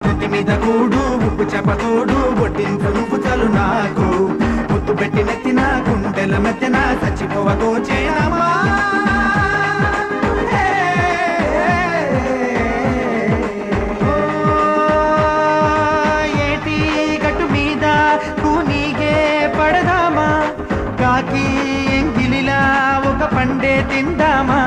నెత్తి మీద కూడు ఉప్పు చెప్పతోడు బొట్టింపు నువ్వు చలు నాకు ముద్దు పెట్టి నెత్తిన గుండెల మెత్తిన చచ్చిపోవతో చేయనమ్మా ఏటి గట్టు మీద కూనీగే పడదామా కాకి ఎంగిలిలా ఒక పండే తిందామా